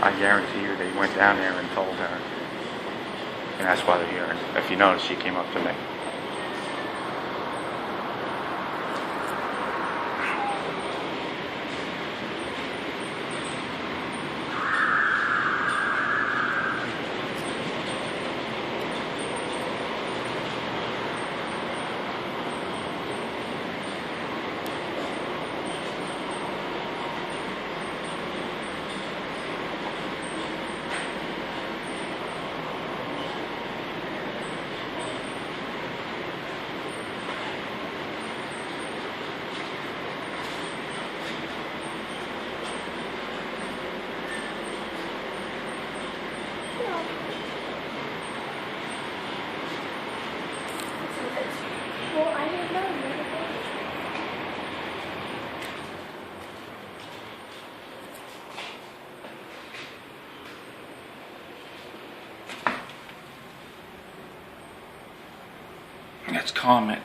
I guarantee you they went down there and told her. And that's why they're here. And if you notice, she came up to me. Well, I didn't know. Let's calm it.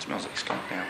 Smells like skunk now.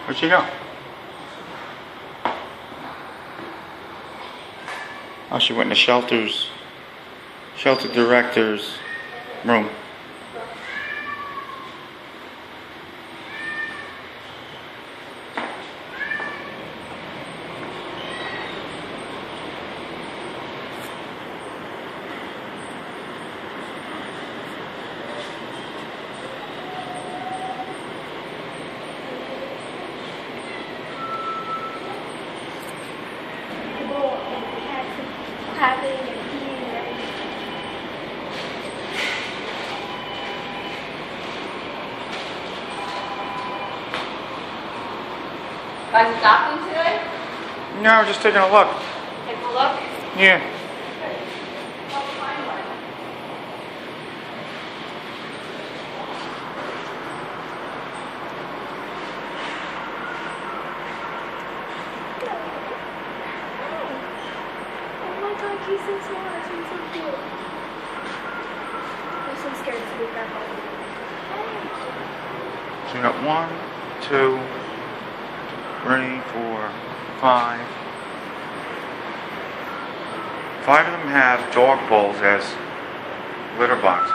Where'd she go? Oh, she went in the shelter director's room. Guys adopting today? No, just taking a look. Take a look. Yeah. Oh my god, he's so smart. He's so cute. I'm so scared to be grandma. So we got 1, 2, 3, 4, 5. 5 of them have dog bowls as litter boxes.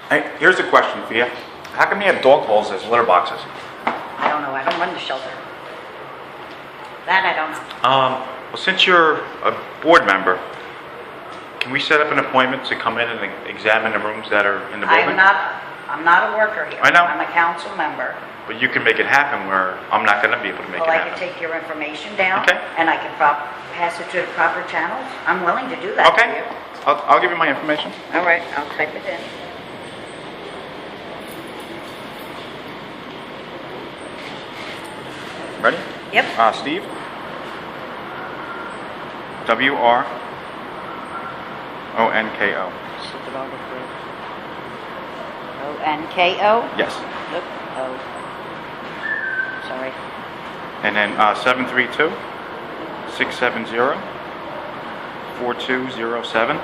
Hey, here's a question for you. How come you have dog bowls as litter boxes? I don't know. I don't run the shelter. That I don't know. Well, since you're a board member, can we set up an appointment to come in and examine the rooms that are in the building? I'm not a worker here. I know. I'm a council member. But you can make it happen where I'm not going to be able to make Well, it I happen. can take your information down. Okay. And I can pass it to the proper channels. I'm willing to do that for Okay. you. I'll give you my information. All right, I'll type it in. Ready? Yep. Steve. WRONKO. ONKO? Yes. Look, oh. Sorry. And then 732-670-4207.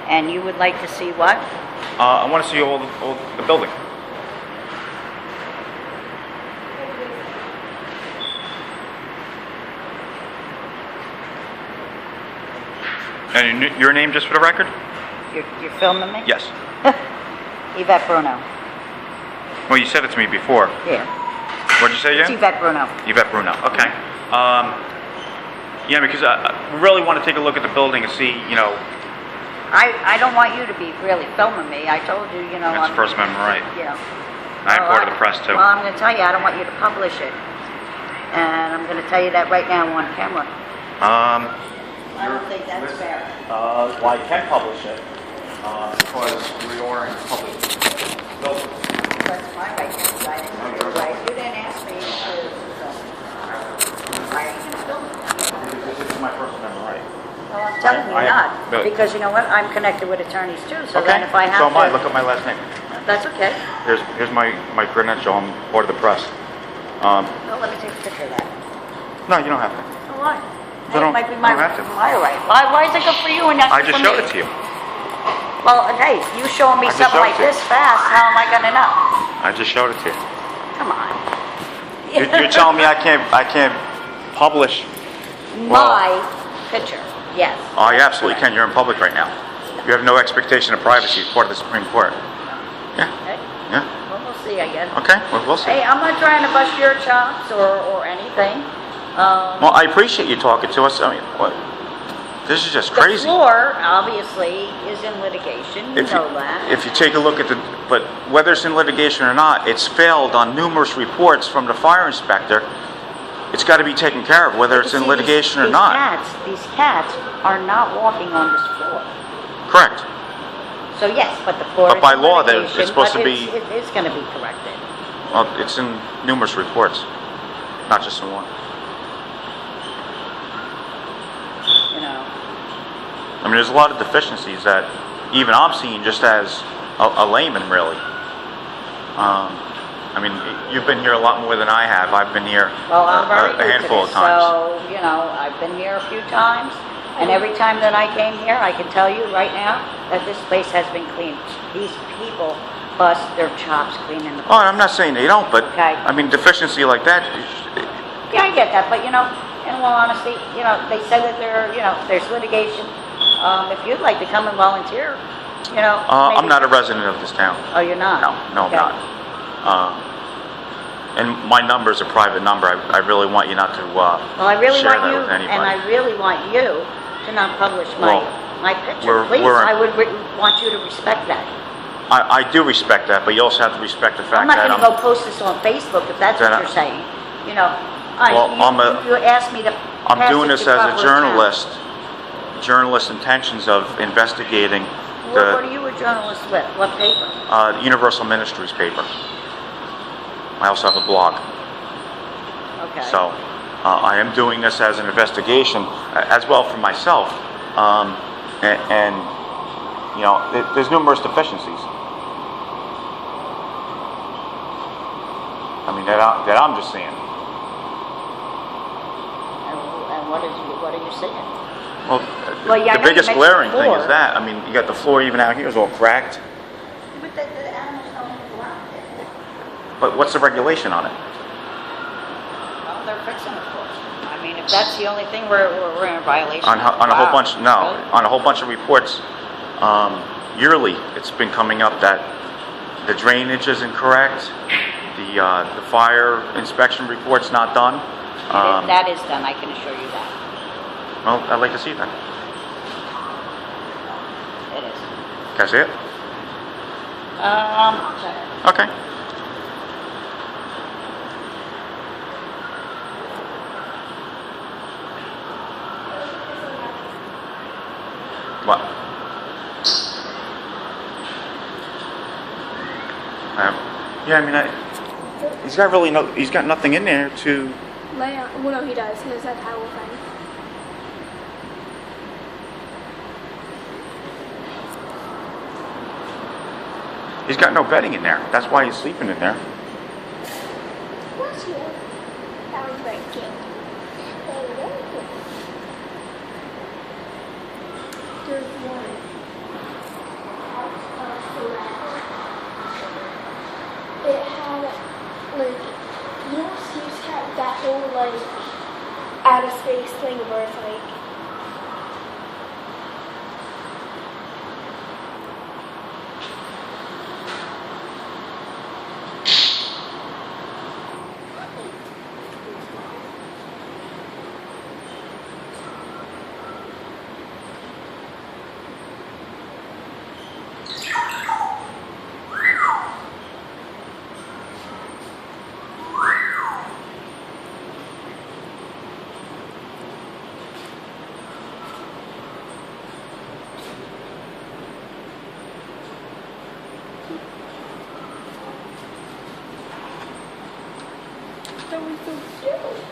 And you would like to see what? I want to see all the building. And your name, just for the record? You're filming me? Yes. Yvette Bruno. Well, you said it to me before. Yeah. What'd you say It's again? Yvette Bruno. Yvette Bruno. Okay. Yeah, because I really want to take a look at the building and see, I don't want you to be really filming me. I told you, that's First Amendment right. Yeah. I'm part of the press, too. Well, I'm going to tell you, I don't want you to publish it. And I'm going to tell you that right now on camera. I don't think that's fair. Well, I can publish it because we are in public building. That's my right, James. I didn't do it right. You didn't ask me to, so. Why are you going to film it? This is my First Amendment right. Well, I'm telling you not. Because you know what? I'm connected with attorneys too, so then if I have so am I. to... Look at my last name. That's okay. Here's my credential. I'm part of the press. Well, let me take a picture of that. No, you don't have to. Oh, why? I don't- It might be I don't have to. my right. Why is it good for you and not I good just for showed me? it to you. Well, hey, you showing me I just something showed like it to you. this fast, how am I going to know? I just showed it to you. Come on. You're telling me I can't publish? My picture, yes. Oh, you absolutely can. You're in public right now. You have no expectation of privacy as part of the Supreme Court. Yeah. Okay. Yeah. Well, we'll see, I guess. Okay. Well, we'll see. Hey, I'm not trying to bust your chops or anything. Well, I appreciate you talking to us. I mean, what? This is just crazy. The floor, obviously, is in litigation. You know that. If you take a look at but whether it's in litigation or not, it's failed on numerous reports from the fire inspector. It's got to be taken care of, whether it's in litigation or not. These cats are not walking on this floor. Correct. So yes, but the floor. But by is in law, litigation, it's supposed but to be- It is going to be corrected. Well, it's in numerous reports, not just in one. You know. I mean, there's a lot of deficiencies that even I'm seeing just as a layman, really. I mean, you've been here a lot more than I have. I've been here Well, I'm very a new to handful this, of times. So I've been here a few times, and every time that I came here, I can tell you right now that this place has been cleaned. These people bust their chops cleaning the place. Oh, I'm not saying they don't, but Okay. I mean, deficiency like that. Yeah, I get that, but in all honesty, they say that there's litigation. If you'd like to come and volunteer, I'm maybe- not a resident of this town. Oh, you're not? No, Okay. I'm not. And my number is a private number. I really want you not to Well, I really share want that you, with anybody. and I really want you to not publish Well, my picture, please. I would want you to respect that. I do respect that, but you also have to respect the fact I'm not that going to go post this on Facebook if that's what that you're saying. Well, you asked me to. I'm pass doing it this to as a proper journalist. Journalist intentions of investigating channels. What are you a journalist with? What paper? Universal Ministries paper. I also have a blog. Okay. So I am doing this as an investigation as well for myself. And there's numerous deficiencies. I mean, that I'm just seeing. And what are you saying? Well, Well, yeah, I the know you biggest mentioned glaring the thing floor. is that. I mean, you got the floor even out here is all cracked. But the animals don't move around it. But what's the regulation on it? Well, they're fixing it for us. I mean, if that's the only thing we're in a violation. On a whole wow. bunch, no, Really? on a whole bunch of reports, yearly, it's been coming up that the drainage isn't correct, The fire inspection report's not done. That is done, I can assure you that. Well, I'd like to see that. It is. Can I see it? I'll check. Okay. What? Yeah, I mean, he's got nothing in there to. Layout. Well, no, he does. He has that towel thing. He's got no bedding in there. That's why he's sleeping in there. What's here? That was very cute. There's one. It had, like, you know, Steve's had that whole, like, out of space thing where it's like, that was so cute.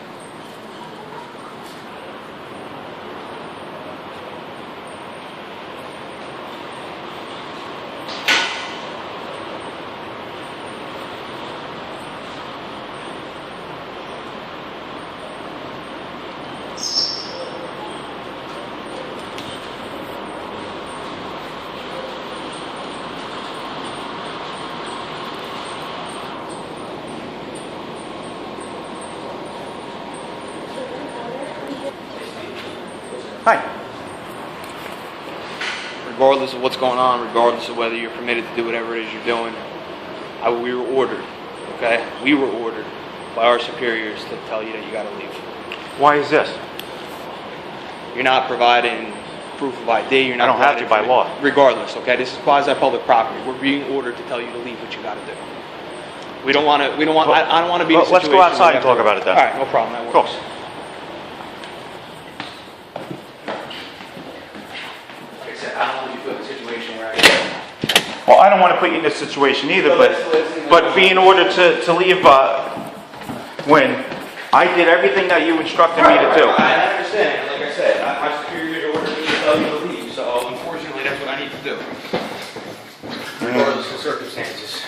Hi. Regardless of what's going on, regardless of whether you're permitted to do whatever it is you're doing, we were ordered, okay? We were ordered by our superiors to tell you that you gotta leave. Why is this? You're not providing proof of ID, you're not I don't have to by providing- law. Regardless, okay? This is quasi-public property. We're being ordered to tell you to leave what you gotta do. I don't want to be in a Well, situation let's go outside where we and talk have to- about it then. All right, no problem, that Of works. course. Like I said, I don't want you to put in a situation where Well, I don't want to put you in this situation either, but being ordered to leave when I did everything that you instructed me to do. I understand. Like I said, my superior ordered me to tell you to leave, so unfortunately that's what I need to do. Regardless of circumstances.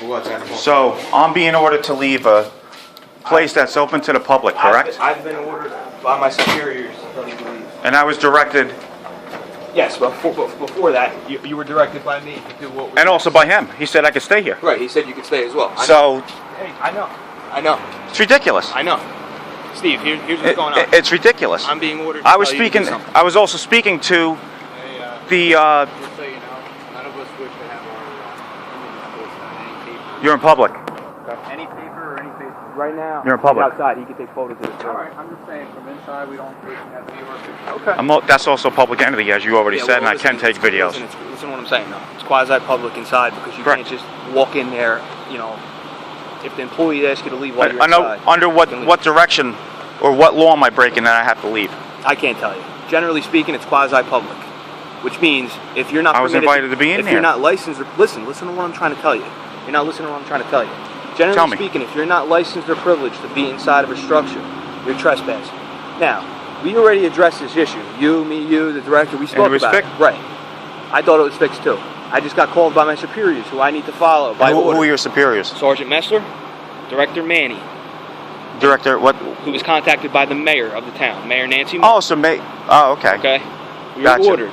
What's that? So I'm being ordered to leave a place that's open to the public, correct? I've been ordered by my superiors to tell you to leave. And I was directed, Yes, but before that, you were directed by me to do what we... and also by him. He said I could stay here. Right, he said you could stay as well. So Hey, I know. it's ridiculous. I know. Steve, here's what's going on. It's ridiculous. I'm being ordered to I was tell you to do speaking. something. I was also speaking to the. Just so you know, none of us wish to have our image posted on any paper. You're in public. Any paper or any paper. Right now, You're in public. he's outside. He can take photos of this. All right, I'm just saying, from inside, we don't wish to have any of our pictures. Okay. That's also public entity, as you already Yeah, said, well, and I can listen, take videos. Listen to what I'm saying, though. It's quasi-public inside because you Correct. can't just walk in there, you know, if the employee asks you to leave while you're I know inside. under you can leave. what direction or what law am I breaking that I have to leave? I can't tell you. Generally speaking, it's quasi-public, which means if you're not I was permitted invited to be in if there. you're not licensed, listen to what I'm trying to tell you. You're not listening to what I'm trying to tell you. Tell Generally me. speaking, if you're not licensed or privileged to be inside of a structure, you're trespassing. Now, we already addressed this issue. You, me, you, the director, we spoke it was about fixed? it. Right. I thought it was fixed too. I just got called by my superiors, who I need to follow by Who order. are your superiors? Sergeant Messler, Director Manny, Director, what? who was contacted by the mayor of the town, Mayor Nancy. Oh, oh, okay. Okay? We Gotcha. were ordered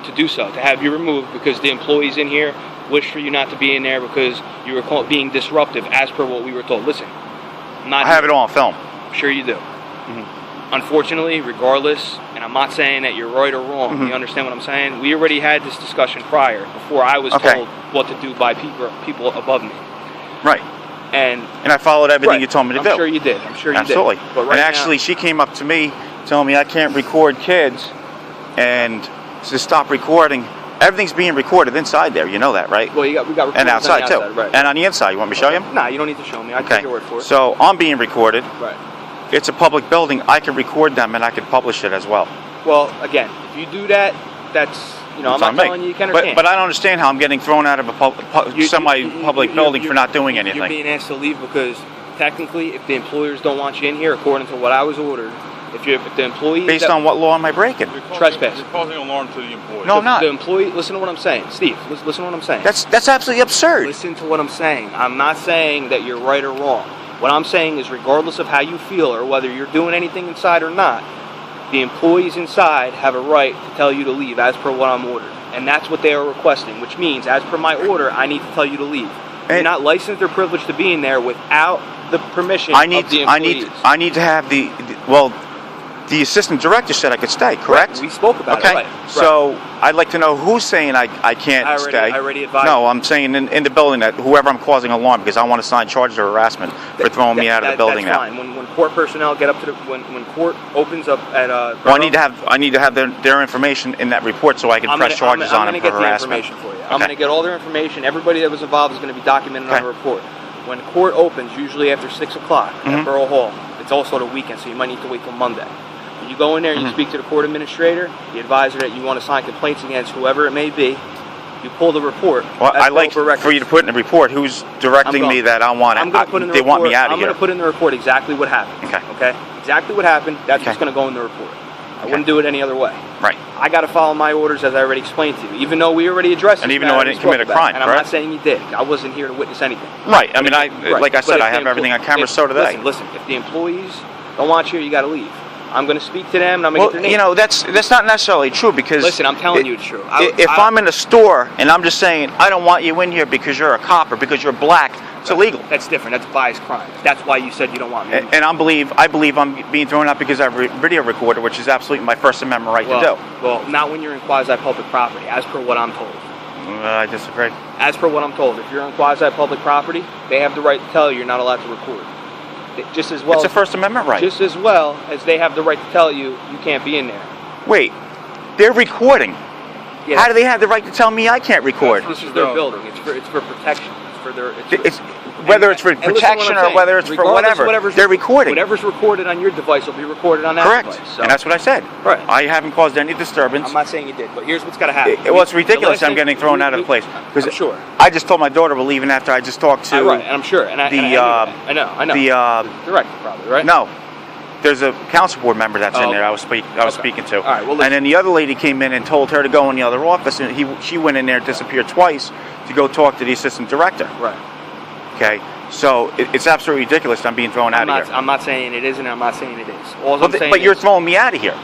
to do so, to have you removed because the employees in here wished for you not to be in there because you were being disruptive as per what we were told. Listen, I'm not I have it all on film. I'm sure you do. Unfortunately, regardless, and I'm not saying that you're right or wrong, you understand what I'm saying? We already had this discussion prior, before I was Okay. told what to do by people above me. Right. And I followed everything right. you told me to do. I'm sure you did. I'm sure you Absolutely. did. But right and actually, now, she came up to me telling me I can't record kids and to stop recording. Everything's being recorded inside there. You know that, right? well, we got recorders And outside, on the outside, too. Right. And on the inside. You want me to show you? Nah, you don't need to show me. I take your word for it. So I'm being recorded. Right. It's a public building. I can record them and I can publish it as well. Well, again, if you do that, that's, I'm It's not on me. telling you can or can't. But I don't understand how I'm getting thrown out of a semi-public building for not doing anything. You're being asked to leave because technically, if the employers don't want you in here, according to what I was ordered, if the employee... Based on what law am I breaking? Trespass. You're causing alarm to the employee. No, I'm not. The employee... Listen to what I'm saying. Steve, listen to what I'm saying. That's absolutely absurd. Listen to what I'm saying. I'm not saying that you're right or wrong. What I'm saying is regardless of how you feel or whether you're doing anything inside or not, the employees inside have a right to tell you to leave as per what I'm ordered. And that's what they are requesting, which means as per my order, I need to tell you to leave. You're not licensed or privileged to be in there without the permission of the employees. I need to have the assistant director said I could stay, correct? Right, we spoke about okay. it. Right. So I'd like to know who's saying I can't stay. I already advised. No, I'm saying in the building that whoever I'm causing alarm because I want to sign charges of harassment for throwing me out of the building that's now. Fine. When court personnel get up to when court opens up at well, I need to have their information in that report so I can press charges on them for harassment. I'm going to get the information for you. I'm going to get all their information. Everybody that was involved is going to be documented on the report. When court opens, usually after 6 o'clock at Borough Hall, it's also the weekend, so you might need to wait till Monday. When you go in there, you speak to the court administrator, the advisor that you want to sign complaints against, whoever it may be. You pull the report. Well, I'd like for you to put in the report who's directing me that I want it. I'm going to put in the they report, want me out of I'm here. going to put in the report exactly what happened. Okay? Exactly what happened. That's what's going to go in the report. I wouldn't do it any other way. Right. I got to follow my orders as I already explained to you, even though we already addressed it. And even though I didn't commit a crime, and I'm not saying you did. I wasn't here to witness anything. Right. I mean, like I said, I have everything on camera, so do they. Listen, if the employees don't want you, you got to leave. I'm going to speak to them, and I'm going to get their name. You know, that's not necessarily true because... Listen, I'm telling you it's true. If I'm in a store and I'm just saying, I don't want you in here because you're a cop or because you're black, it's illegal. That's different. That's biased crime. That's why you said you don't want me in here. And I believe I'm being thrown out because I have a video recorder, which is absolutely my First Amendment right to do. Well, not when you're in quasi-public property, as per what I'm told. I disagree. As per what I'm told, if you're on quasi-public property, they have the right to tell you you're not allowed to record. Just as well. It's a First Amendment right. Just as well as they have the right to tell you you can't be in there. Wait, they're recording. Yeah. How do they have the right to tell me I can't record? This is their building. It's for protection. It's for their. Whether it's for protection or whether it's for whatever, they're recording. Whatever's recorded on your device will be recorded on that device. Correct, and that's what I said. Right. I haven't caused any disturbance. I'm not saying you did, but here's what's got to happen. Well, it's ridiculous I'm getting thrown out of the place. I'm sure. I just told my daughter we're leaving after I just talked to... Right, and I'm sure. And I know. The director probably, right? No. There's a council board member that's in there I was speaking to. All right, well, and then the other lady came in and told her to go in the other office, and she went in there, disappeared twice, to go talk to the assistant director. Right. Okay? So it's absolutely ridiculous I'm being thrown out of here. I'm not saying it isn't, I'm not saying it is. But you're throwing me out of here.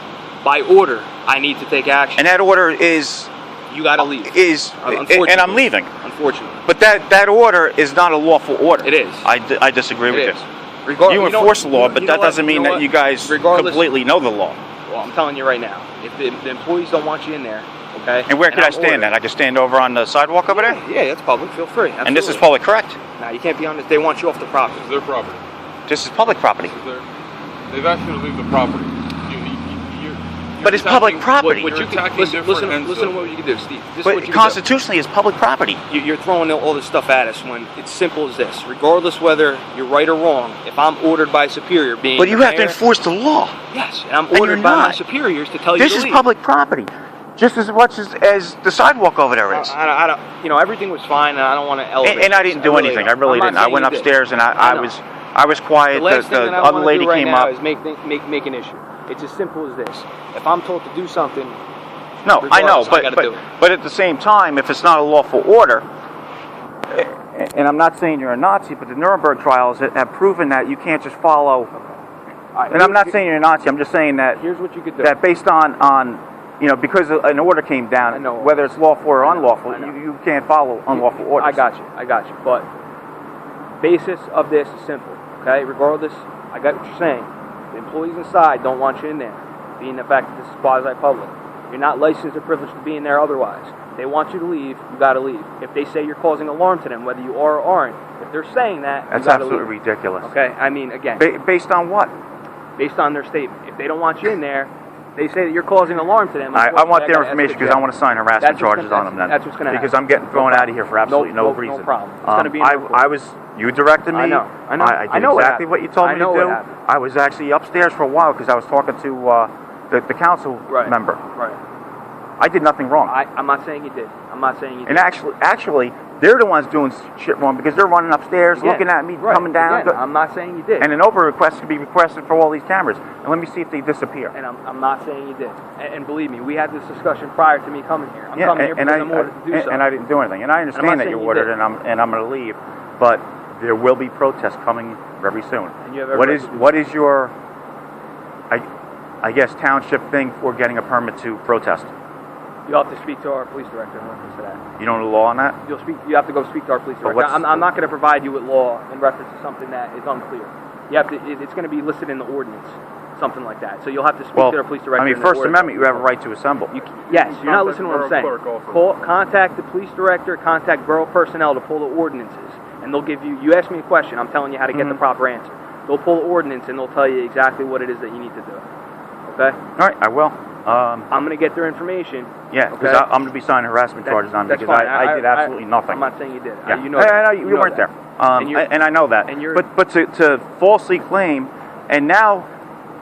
By order, I need to take action. And that order is... You got to leave. And I'm leaving. Unfortunately. But that order is not a lawful order. It is. I disagree with you. You enforce the law, but that doesn't mean that you guys completely know the law. Well, I'm telling you right now, if the employees don't want you in there, okay? And where could I stand at? I could stand over on the sidewalk over there? Yeah, that's public. Feel free. Absolutely. And this is public, correct? No, you can't be on this. They want you off the property. This is their property. This is public property. They've asked you to leave the property. But it's public property. Listen to what you can do, Steve. But constitutionally, it's public property. You're throwing all this stuff at us when it's simple as this. Regardless whether you're right or wrong, if I'm ordered by superior being... But you have to enforce the law. Yes, and I'm ordered by my superiors to tell you to leave. This is public property. Just as much as the sidewalk over there is. I don't, everything was fine, and I don't want to elevate. And I didn't do anything. I really didn't. I went upstairs and I was quiet. The last thing that I other want to lady do right came now up. is make an issue. It's as simple as this. If I'm told to do something, no, I know, but at the same time, if it's not a lawful order, and I'm not saying you're a Nazi, but the Nuremberg trials have proven that you can't just follow. And I'm not saying you're a Nazi. I'm just saying that here's what you could do. That based on because an order came down, whether it's lawful or unlawful, you can't follow unlawful orders. I got you. But basis of this is simple. Okay, regardless, I got what you're saying. The employees inside don't want you in there, being the fact that this is quasi-public. You're not licensed or privileged to be in there otherwise. If they want you to leave, you got to leave. If they say you're causing alarm to them, whether you are or aren't, if they're saying that, That's you got to absolutely leave. ridiculous. Okay? I mean, again, Based on what? based on their statement. If they don't want you in there, they say that you're causing alarm to them. I want their gotta information ask because I want to sign harassment charges on them then. That's what's going to happen. Because I'm getting thrown out of here for absolutely no reason. No problem. It's going to be in the report. I was, you directed me. I know. I did know exactly what you told me to do. happened. I was actually upstairs for a while because I was talking to the council member. Right. I did nothing wrong. I'm not saying you did. I'm not saying you did. And actually, they're the ones doing shit wrong because they're running upstairs, looking at me, coming down. Again, I'm not saying you did. And an over request could be requested for all these cameras. And let me see if they disappear. And I'm not saying you did. And believe me, we had this discussion prior to me coming here. I'm coming here because I'm ordered to do so. And I didn't do anything. And I understand that you're ordered, and I'm going to leave. But there will be protests coming very soon. And you have every right to do what is your, I guess, township thing for getting a permit to protest? You'll have to speak to our police director in reference to that. You know the law on that? You have to go speak to our police director. I'm not going to provide you with law in reference to something that is unclear. You have to. It's going to be listed in the ordinance, something like that. So you'll have to speak to our police director. I mean, First Amendment, you have a right to assemble. Yes, you're not listening to what I'm saying. Contact the police director, contact borough personnel to pull the ordinances, and they'll give you. You ask me a question, I'm telling you how to get the proper answer. They'll pull the ordinance and they'll tell you exactly what it is that you need to do. Okay? All right, I will. I'm going to get their information. Yeah, because I'm going to be signing harassment charges on them because I did absolutely nothing. I'm not saying you did. Yeah. You know that. I know you weren't there. And I know that. But to falsely claim, and now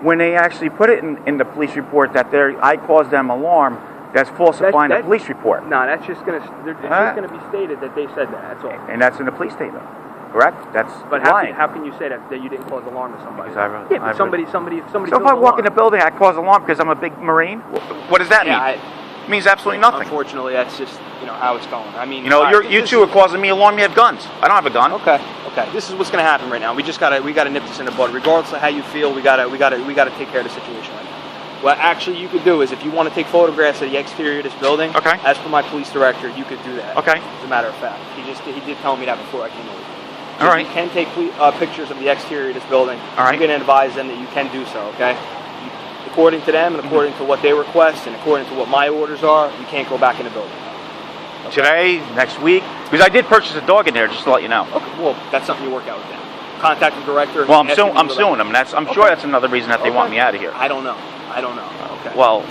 when they actually put it in the police report that I caused them alarm, that's falsifying the police report. No, that's just going to be stated that they said that. That's all. And that's in the police statement. Correct? That's lying. How can you say that you didn't cause alarm to somebody? Because somebody. So if I walk in the building, I cause alarm because I'm a big Marine. What does that mean? It means absolutely nothing. Unfortunately, that's just how it's going. I mean, you two are causing me alarm. You have guns. I don't have a gun. Okay. This is what's going to happen right now. We gotta nip this in the bud. Regardless of how you feel, we gotta take care of the situation right now. What actually you could do is if you want to take photographs of the exterior of this building, as per my police director, you could do that. Okay. As a matter of fact, he did tell me that before I came over. All right. You can take pictures of the exterior of this building. All right. You can advise them that you can do so, okay? According to them and according to what they request and according to what my orders are, you can't go back in the building. Okay? Today, next week? Because I did purchase a dog in there, just to let you know. Okay, well, that's something you work out with them. Contact the director. Well, I'm suing them. I'm sure that's another reason that they want me out of here. I don't know. Okay. Well,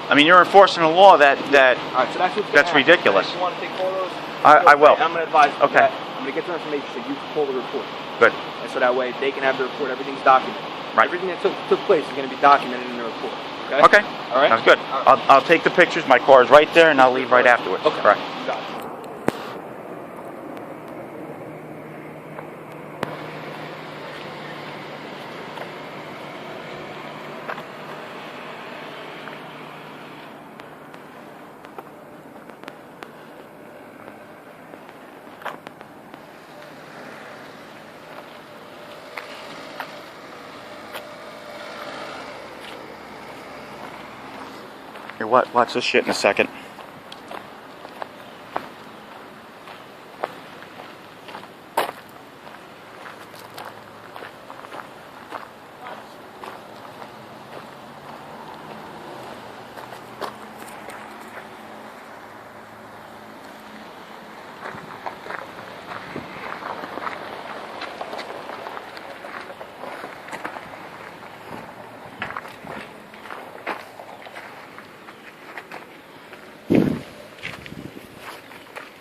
I mean, you're enforcing a law that all right, so that's ridiculous. If you want to take photos, I will. I'm going to advise you. Okay. I'm going to get their information so you can pull the report. Good. And so that way they can have the report. Everything's documented. Right. Everything that took place is going to be documented in the report. Okay. Okay. All right. Sounds good. All right. I'll take the pictures. My car is right there, and I'll leave right afterwards. Okay. All right. You got it. Here, watch this shit in a second.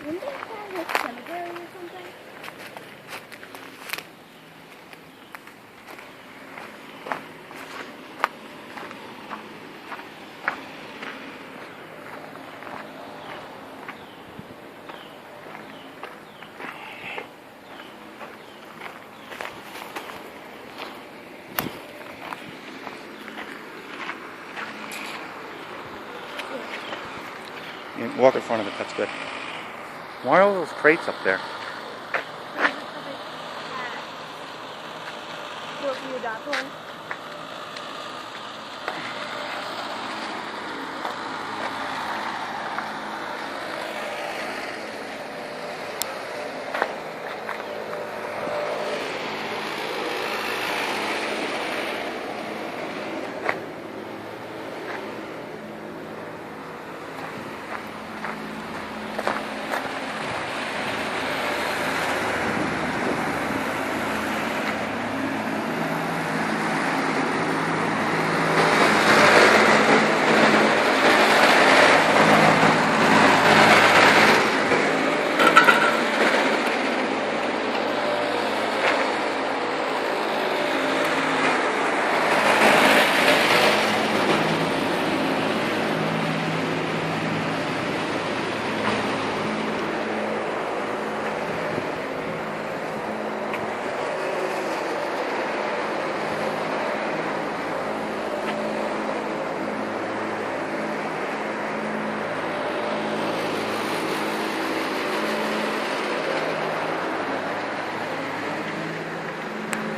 Wouldn't they have like cemetery or something? You walk in front of it. That's good. Why are all those crates up there? Will you adopt one?